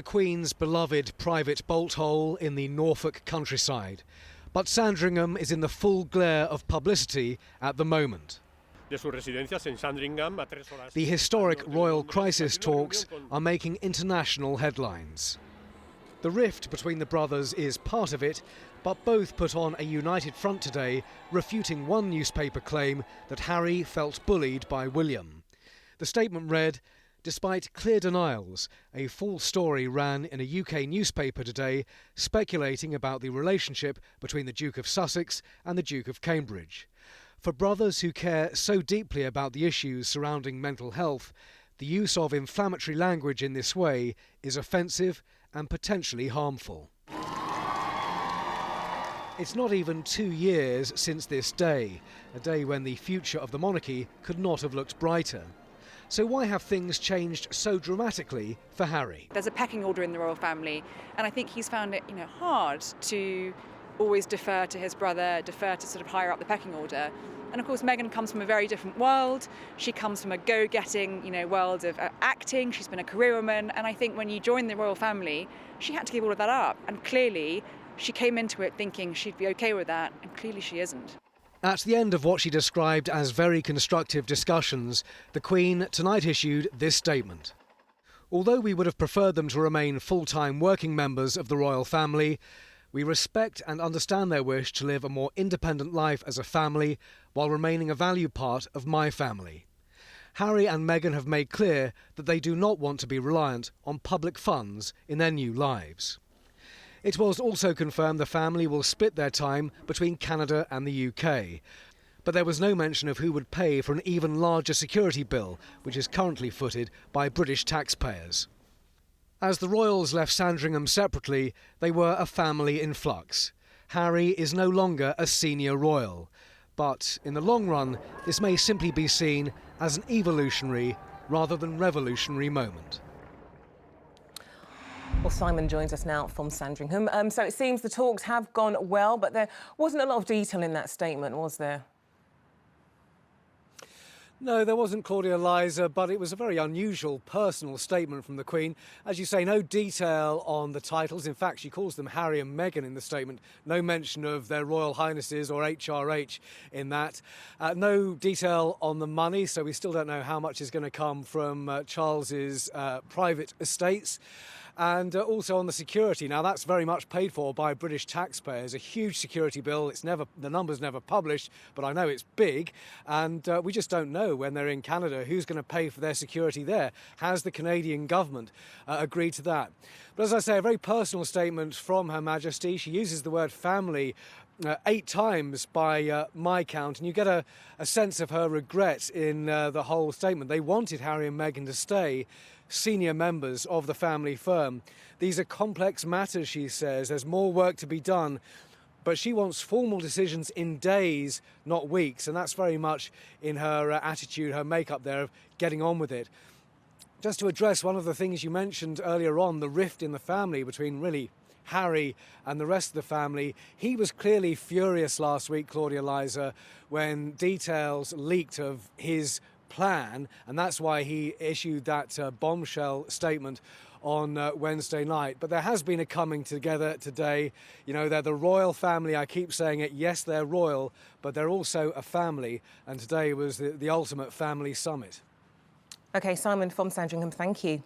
The Queen's beloved private bolt hole in the Norfolk countryside. But Sandringham is in the full glare of publicity at the moment. The historic royal crisis talks are making international headlines. The rift between the brothers is part of it, but both put on a united front today, refuting one newspaper claim that Harry felt bullied by William. The statement read, "Despite clear denials, a full story ran in a UK newspaper today speculating about the relationship between the Duke of Sussex and the Duke of Cambridge. For brothers who care so deeply about the issues surrounding mental health, the use of inflammatory language in this way is offensive and potentially harmful." It's not even 2 years since this day, a day when the future of the monarchy could not have looked brighter. So why have things changed so dramatically for Harry? There's a pecking order in the royal family, and I think he's found it, hard to always defer to his brother, defer to sort of higher up the pecking order. And of course, Meghan comes from a very different world. She comes from a go-getting, world of acting. She's been a career woman, and I think when you join the royal family, she had to give all of that up. And clearly, she came into it thinking she'd be okay with that, and clearly she isn't. At the end of what she described as very constructive discussions, the Queen tonight issued this statement. "Although we would have preferred them to remain full-time working members of the royal family, we respect and understand their wish to live a more independent life as a family while remaining a valued part of my family. Harry and Meghan have made clear that they do not want to be reliant on public funds in their new lives." It was also confirmed the family will split their time between Canada and the UK. But there was no mention of who would pay for an even larger security bill, which is currently footed by British taxpayers. As the royals left Sandringham separately, they were a family in flux. Harry is no longer a senior royal. But in the long run, this may simply be seen as an evolutionary rather than revolutionary moment. Well, Simon joins us now from Sandringham. So it seems the talks have gone well, but there wasn't a lot of detail in that statement, was there? No, there wasn't, Claudia Liza, but it was a very unusual personal statement from the Queen. As you say, no detail on the titles. In fact, she calls them Harry and Meghan in the statement. No mention of their Royal Highnesses or HRH in that. No detail on the money, so we still don't know how much is going to come from Charles's private estates. And also on the security. Now, that's very much paid for by British taxpayers. A huge security bill. The number's never published, but I know it's big. And we just don't know when they're in Canada who's going to pay for their security there. Has the Canadian government agreed to that? But as I say, a very personal statement from Her Majesty. She uses the word family 8 times by my count, and you get a sense of her regret in the whole statement. They wanted Harry and Meghan to stay senior members of the family firm. These are complex matters, she says. There's more work to be done, but she wants formal decisions in days, not weeks, and that's very much in her attitude, her makeup there of getting on with it. Just to address one of the things you mentioned earlier on, the rift in the family between really Harry and the rest of the family. He was clearly furious last week, Claudia Liza, when details leaked of his plan, and that's why he issued that bombshell statement on Wednesday night. But there has been a coming together today. They're the royal family. I keep saying it. Yes, they're royal, but they're also a family. And today was the ultimate family summit. OK, Simon from Sandringham, thank you.